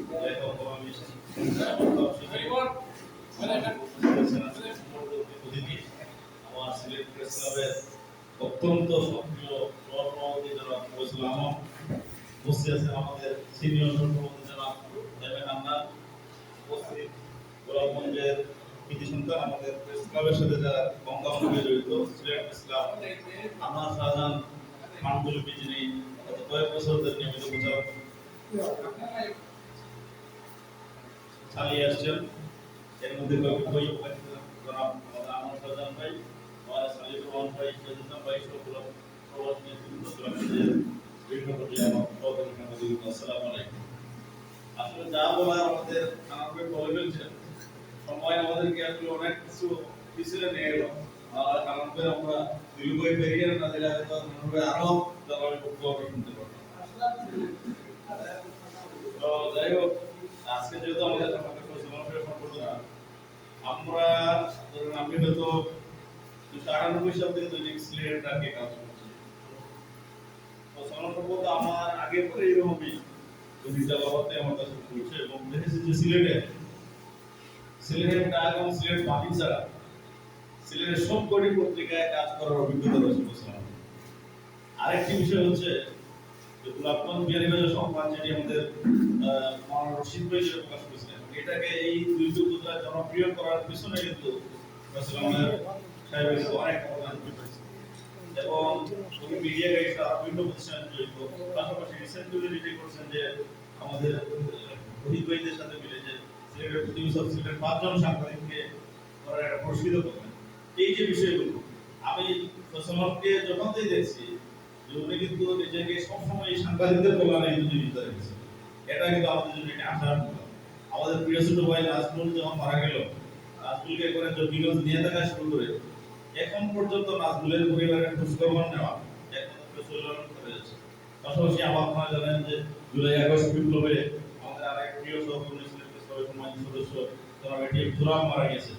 আমার সিলেট প্রেস ক্লাবের অত্যন্ত সক্রিয় সহসভাপতি জনাব ফয়জুল আলম, উপস্থিত আছেন আমাদের সিনিয়র সহসভাপতি জনাব জাভেদ হান্নান, উপস্থিত গোলাপগঞ্জের কৃতি সন্তান আমাদের প্রেস ক্লাবের সাথে যারা বঙ্গবন্ধুকে জড়িত সিলেট প্রেস ক্লাব আনোয়ার শাহজাহান পাণ্ডুলিপি, যিনি গত কয়েক বছর ধরে নিয়মিত প্রচার চালিয়ে আসছেন। এর মধ্যে বই জনাব আনোয়ার শাহজাহান ভাই, সালিফুর রহমান ভাই, ইসলাম ভাই, সবগুলো প্রবাসী নেতৃত্ব বিভিন্ন পর্যায়ে আমার সহকারী সাংবাদিক। আসসালামু আলাইকুম। আসলে যা বলার আমাদের আমাকে বলে ফেলছেন, সময় আমাদেরকে আসলে অনেক কিছু পিছনে নিয়ে গেল। কারণ আমরা দীর্ঘই পেরিয়ে না দিলে হয়তো আরো জলবায়ু বক্তব্য শুনতে পারতাম। তো যাই হোক, আজকে যেহেতু আমাদের সম্পর্ক না, আমরা ধরুন আমি হয়তো 1998 সাল থেকে দৈনিক সিলেট ডাকে কাজ করছি। তো সম্ভবত আমার আগে পরে এরকমই বিদ্যালয়তে আমার কাছে পড়ছে এবং দেখেছি যে সিলেটের ডাক এবং সিলেট বাণী ছাড়া সিলেটের সবকটি পত্রিকায় কাজ করার অভিজ্ঞতা রয়েছে। আরেকটি বিষয় হচ্ছে যে গোলাপগঞ্জ বিহারীবাজার সংবাদ, যেটি আমাদের মাওলানা রশিদ ভাই প্রকাশ করেছিলেন, এটাকে এই দুই উপজেলা জনপ্রিয় করার পিছনে কিন্তু সাহেবের অনেক অবদান রয়েছে এবং উনি মিডিয়া গাইডরা বিভিন্ন প্রতিষ্ঠানে জড়িত। পাশাপাশি রিসেন্টলি যেটি করছেন যে আমাদের রহিত ভাইদের সাথে মিলে যে সিলেটের প্রতি বছর সিলেটের 5 জন সাংবাদিককে করার একটা পুরস্কৃত করবেন, এই যে বিষয়গুলো আমি সোশ্যালকে যখন দেখছি যে উনি কিন্তু নিজেকে সবসময় সাংবাদিকদের কল্যাণে নিয়োজিত রেখেছে। এটা কিন্তু আমাদের জন্য একটা আশার কথা। আমাদের প্রিয় ছোট ভাই নাজমুল যখন মারা গেল, নাজমুলকে করে জটিল নিয়ে থাকা শুরু করে এখন পর্যন্ত নাজমুলের পরিবারের খোঁজখবর নেওয়া একমাত্র প্রচলন করে যাচ্ছে। পাশাপাশি আপনারা জানেন যে জুলাই আগস্ট বিপ্লবে আমাদের আরেক প্রিয় সহকর্মী ছিলেন সম্মানিত সদস্য জনাব এটিএম তুরাব মারা গেছে।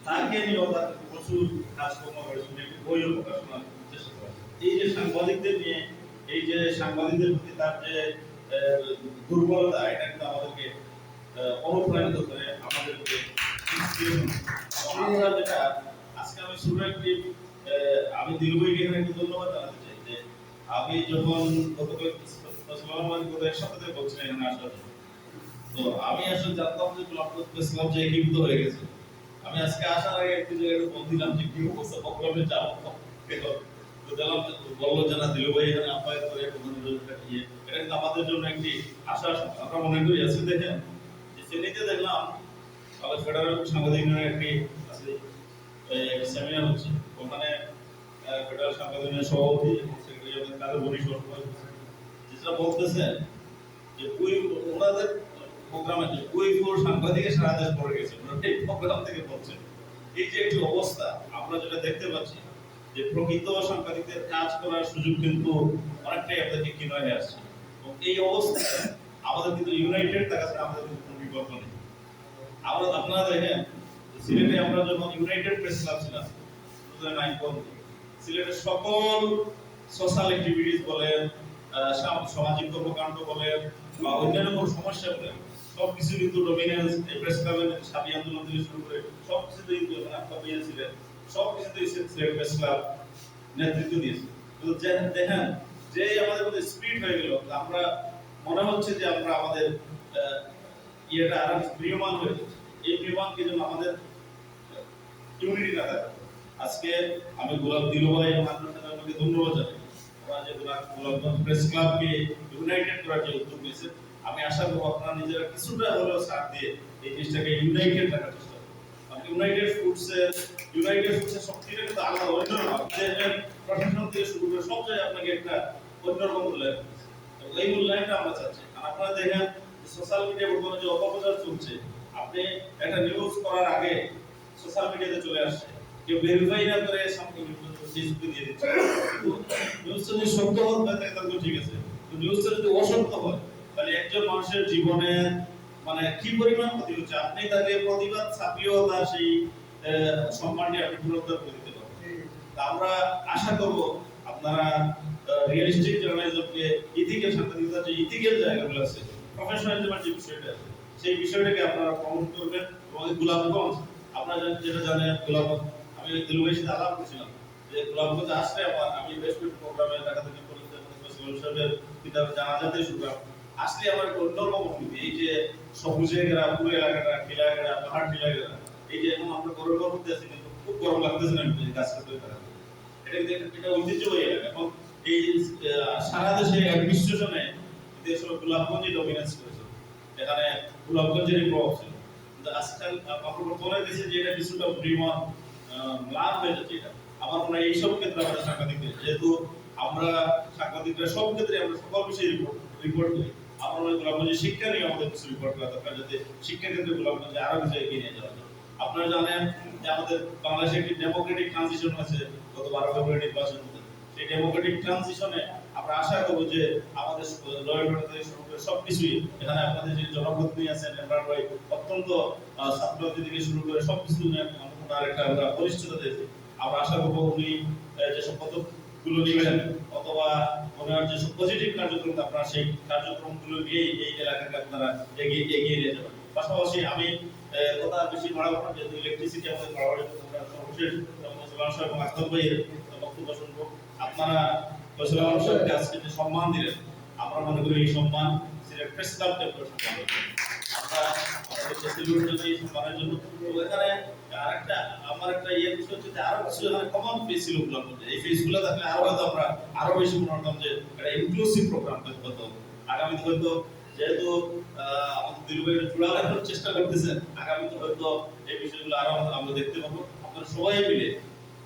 তাকে নিয়েও তার প্রচুর কাজকর্ম করেছেন, একটি বইও প্রকাশনার চেষ্টা করেছেন। এই যে সাংবাদিকদের নিয়ে, এই যে সাংবাদিকদের প্রতি তার যে দুর্বলতা, এটা কিন্তু আমাদেরকে অনুপ্রাণিত করে, আমাদেরকে আমরা যেটা আজকে আমি শুরু একটি আমি দিলবইকে এখানে একটু ধন্যবাদ জানাতে চাই যে আমি যখন গত এক সপ্তাহ থেকে বলছিলাম এখানে আসার জন্য, তো আমি আসলে জানতাম যে প্রেস ক্লাব যে একীভূত হয়ে গেছে। আমি আজকে আসার আগে একটু জায়গায় বলছিলাম যে কি অবস্থা প্রোগ্রামে যাবো, তো জানলাম বললো যে না দিলু ভাই এখানে আপ্যায়ন করে এটা কিন্তু আমাদের জন্য একটি আশা। আমরা মনে করি আজকে দেখেন যে সেদিকে দেখলাম আমাদের ফেডারেল সাংবাদিক ইউনিয়নের একটি সেমিনার হচ্ছে, ওখানে ফেডারেল সাংবাদিক ইউনিয়নের সভাপতি এবং সেক্রেটারি আমাদের কাজে বরিশাল যেটা বলতেছেন যে ওনাদের প্রোগ্রামে যে সাংবাদিকের সারা দেশ পড়ে গেছে, এই প্রোগ্রাম থেকে বলছেন। এই যে একটি অবস্থা আমরা যেটা দেখতে পাচ্ছি যে প্রকৃত সাংবাদিকদের কাজ করার সুযোগ কিন্তু অনেকটাই আপনাদের ক্ষীণ হয়ে আসছে এবং এই অবস্থায় আমাদের কিন্তু ইউনাইটেড থাকা ছাড়া আমাদের কিন্তু কোনো বিকল্প নেই। আপনারা দেখেন সিলেটে আমরা যখন ইউনাইটেড প্রেস ক্লাব ছিলাম 2009 সিলেটের সকল সোশ্যাল অ্যাক্টিভিটিস বলেন, সামাজিক কর্মকাণ্ড বলেন বা অন্যান্য কোনো সমস্যা বলেন, সবকিছু কিন্তু ডমিনেন্স এই প্রেস ক্লাবের সাথী আন্দোলন থেকে শুরু করে সবকিছুতে কিন্তু আপনারা পেয়েছিলেন, সবকিছুতে সিলেট প্রেস ক্লাব নেতৃত্ব দিয়েছে। কিন্তু দেখেন যে আমাদের মধ্যে স্পিড হয়ে গেল, আমরা মনে হচ্ছে যে আমরা আমাদের ইয়েটা আরো প্রিয়মান হয়ে যাচ্ছে। এই প্রিয়মানকে জন্য আমাদের ইউনিটি না থাকে। আজকে আমি গোলাপ দিলু ভাই এবং আপনাকে ধন্যবাদ জানাই, ওরা যে গোলাপগঞ্জ প্রেস ক্লাবকে ইউনাইটেড করার যে উদ্যোগ নিয়েছে। আমি আশা করব আপনারা নিজেরা কিছুটা হলেও সাথ দিয়ে এই জিনিসটাকে ইউনাইটেড রাখার চেষ্টা করবেন। ইউনাইটেড ফুডসের শক্তিটা কিন্তু আলাদা, অন্যরকম। প্রশাসন থেকে শুরু করে সব জায়গায় আপনাকে একটা অন্যরকম মূল্যায়ন, এই মূল্যায়নটা আমরা চাচ্ছি। আর আপনারা দেখেন সোশ্যাল মিডিয়া বর্তমানে যে অপপ্রচার চলছে, আপনি একটা নিউজ করার আগে সোশ্যাল মিডিয়াতে চলে আসছে, কেউ ভেরিফাই না করে ফেসবুকে দিয়ে দিচ্ছে। নিউজটা যদি সত্য হয় তাহলে ঠিক আছে, নিউজটা যদি অসত্য হয় তাহলে একজন মানুষের জীবনে মানে কি পরিমাণ ক্ষতি হচ্ছে, আপনি তাকে প্রতিবাদ ছাপিয়েও তার সেই সম্মানটি আপনি পুনরুদ্ধার করে দিতে পারবেন। আমরা আশা করব আপনারা রিয়েলিস্টিক জার্নালিজমকে ইথিক্যাল সাংবাদিকতার যে ইথিক্যাল জায়গাগুলো আছে, প্রফেশনালিজমের যে বিষয়টা আছে, সেই বিষয়টাকে আপনারা প্রমোট করবেন। এবং গোলাপগঞ্জ আপনারা যেটা জানেন, গোলাপগঞ্জ আমি দিলুবাইয়ের সাথে আলাপ করছিলাম যে গোলাপগঞ্জ আসলে আমি বেশ কিছু প্রোগ্রামে ঢাকা থেকে সাহেবের কিতাব জানাজাতে শুরু আসলে আমার অন্যরকম অনুভূতি। এই যে সবুজে ঘেরা পুরো এলাকাটা, টিলা ঘেরা, পাহাড় টিলা ঘেরা, এই যে এখন আমরা গরম করতে আছি কিন্তু খুব গরম লাগতেছে না গাছ কাটতে থাকা, এটা কিন্তু এটা ঐতিহ্যবাহী এলাকা। এবং এই সারা দেশে অ্যাডমিনিস্ট্রেশনে দেশের গোলাপগঞ্জই ডমিনেন্স করেছে, এখানে গোলাপগঞ্জেরই প্রভাব ছিল। কিন্তু আজকাল বর্তমানে দেশে যে এটা কিছুটা পরিমাণ লাভ হয়ে যাচ্ছে, এটা আমার মনে হয় এইসব ক্ষেত্রে আমাদের সাংবাদিকদের, যেহেতু আমরা সাংবাদিকরা সব ক্ষেত্রে আমরা সকল বিষয়ে রিপোর্ট করি, আমার মনে হয় গোলাপগঞ্জের শিক্ষা নিয়ে আমাদের কিছু রিপোর্ট করা দরকার, যাতে শিক্ষা ক্ষেত্রে গোলাপগঞ্জে আরো কিছু এগিয়ে নিয়ে যাওয়া যায়। আপনারা জানেন যে আমাদের বাংলাদেশে একটি ডেমোক্রেটিক ট্রানজিশন হয়েছে গত 12 ফেব্রুয়ারি নির্বাচন হতে। সেই ডেমোক্রেটিক ট্রানজিশনে আমরা আশা করবো যে আমাদের সবকিছুই এখানে আপনাদের যে জনপ্রতিনিধি আছেন ইমরান ভাই, অত্যন্ত ছাত্রদের থেকে শুরু করে সবকিছু ওনার একটা আমরা পরিচিততা দিয়েছি। আমরা আশা করবো উনি যেসব পদক্ষেপগুলো নেবেন অথবা ওনার যেসব পজিটিভ কার্যক্রম, আপনারা সেই কার্যক্রমগুলো নিয়েই এই এলাকাকে আপনারা এগিয়ে নিয়ে যাবেন। পাশাপাশি আমি কথা বেশি বাড়াবো না, যেহেতু ইলেকট্রিসিটি আমাদের বাড়াবার জন্য সর্বশেষ সোলান সাহেব এবং আক্তার ভাইয়ের বক্তব্য শুনবো। আপনারা সোলান সাহেবকে আজকে যে সম্মান দিলেন, আমরা মনে করি এই সম্মান সিলেট প্রেস ক্লাব সম্মান। আমরা আমাদের সিলেটের জন্য এই সম্মানের জন্য এখানে আরেকটা আমার একটা ইয়ে বিষয় হচ্ছে যে আরো কিছু এখানে কমন ফেস ছিল গোলাপগঞ্জে, এই ফেসগুলো থাকলে আরো হয়তো আমরা আরো বেশি মনে হতাম যে একটা ইনক্লুসিভ প্রোগ্রাম হতো আগামীতে। হয়তো যেহেতু আমাদের দিলুবাইয়ের জোড়ানোর চেষ্টা করতেছেন, আগামীতে হয়তো এই বিষয়গুলো আরো আমরা দেখতে পাবো। আপনারা সবাই মিলে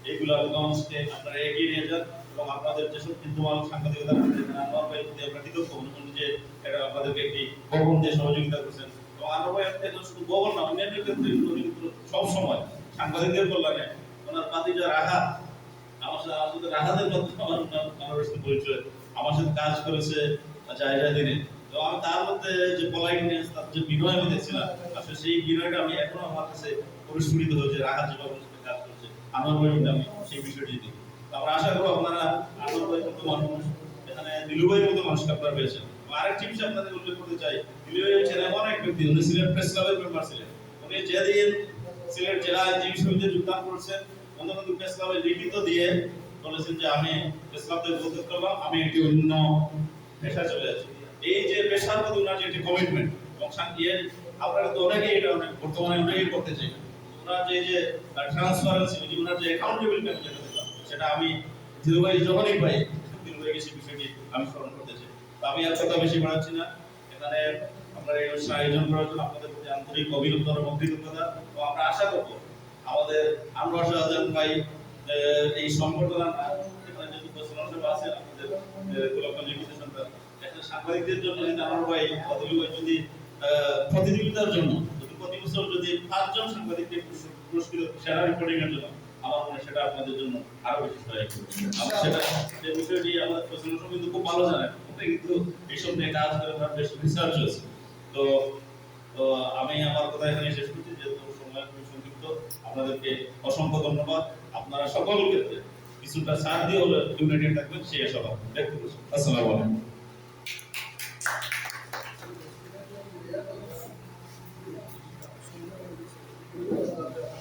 এই গোলাপগঞ্জকে আপনারা এগিয়ে নিয়ে যান এবং আপনাদের যেসব বিদ্যমান সাংবাদিকতা আনোয়ার ভাই প্রতি আমরা কৃতজ্ঞ যে এটা আপনাদেরকে একটি ভবন দিয়ে সহযোগিতা করছেন। এবং আনোয়ার ভাই একজন শুধু ভবন না, অন্যান্য ক্ষেত্রে কিন্তু সবসময় সাংবাদিকদের কল্যাণে ওনার পাতিজা রাহাত, আমার সাথে রাহাতের মাধ্যমে আমার সাথে পরিচয়, আমার সাথে কাজ করেছে জায়গা দিনে। তো আমি তার মধ্যে যে পলাইটনেস, তার যে বিনয় আমি দেখছিলাম, আসলে সেই বিনয়টা আমি এখনো আমার কাছে পরিস্ফুটিত হয়েছে। রাহাত যেভাবে কাজ করছে, আনোয়ার ভাই আমি সেই বিষয়টি দেখি। আমরা আশা করবো আপনারা আনোয়ার ভাইয়ের মতো মানুষ, এখানে দিলুভাইয়ের মতো মানুষকে আপনারা পেয়েছেন। আরেকটি বিষয় আপনাদের উল্লেখ করতে চাই, দিলুভাই হচ্ছেন এমন এক ব্যক্তি, উনি সিলেট প্রেস ক্লাবের মেম্বার ছিলেন। উনি যেদিন সিলেট জেলা আইনজীবী সমিতিতে যোগদান করছেন, বঙ্গবন্ধু প্রেস ক্লাবে লিখিত দিয়ে বলেছেন যে আমি প্রেস ক্লাব থেকে বলতে পারলাম আমি একটি অন্য পেশা চলে যাচ্ছি। এই যে পেশার প্রতি ওনার যে একটি কমিটমেন্ট এবং আপনারা তো অনেকেই এটা অনেক বর্তমানে অনেকেই করতে চাই, ওনার যে ট্রান্সপারেন্সি, ওনার যে অ্যাকাউন্টেবিলিটি আমি যেটা দিলাম, সেটা আমি দিলুভাই যখনই পাই দিলুভাইকে সেই বিষয়টি আমি স্মরণ করতে চাই। তো আমি আর কথা বেশি বাড়াচ্ছি না, এখানে আপনারা এই অনুষ্ঠান আয়োজন করার জন্য আপনাদের প্রতি আন্তরিক অভিনন্দন এবং কৃতজ্ঞতা। তো আমরা আশা করবো আমাদের আনোয়ার শাহজাহান ভাই এই সম্বর্ধনা এখানে যেহেতু প্রশ্ন আছেন আপনাদের গোলাপগঞ্জ সন্তান, একটা সাংবাদিকদের জন্য যদি আনোয়ার ভাই যদি প্রতিযোগিতার জন্য যদি প্রতি বছর যদি 5 জন সাংবাদিককে পুরস্কৃত সেরা রিপোর্টিং এর জন্য, আমার মনে হয় সেটা আপনাদের জন্য আরো বেশি সহায়ক হবে। আমরা সেটা যে বিষয়টি আমাদের প্রশ্ন কিন্তু খুব ভালো জানেন, কিন্তু এইসব নিয়ে কাজ করে তার বেশ রিসার্চ হয়েছে। তো তো আমি আমার কথা এখানে শেষ করছি, যেহেতু সময় খুব সংক্ষিপ্ত। আপনাদেরকে অসংখ্য ধন্যবাদ। আপনারা সকল ক্ষেত্রে কিছুটা সাথ দিয়ে হলে ইউনাইটেড থাকবেন সেই আশাবাদ ব্যক্ত করছি। আসসালামু আলাইকুম।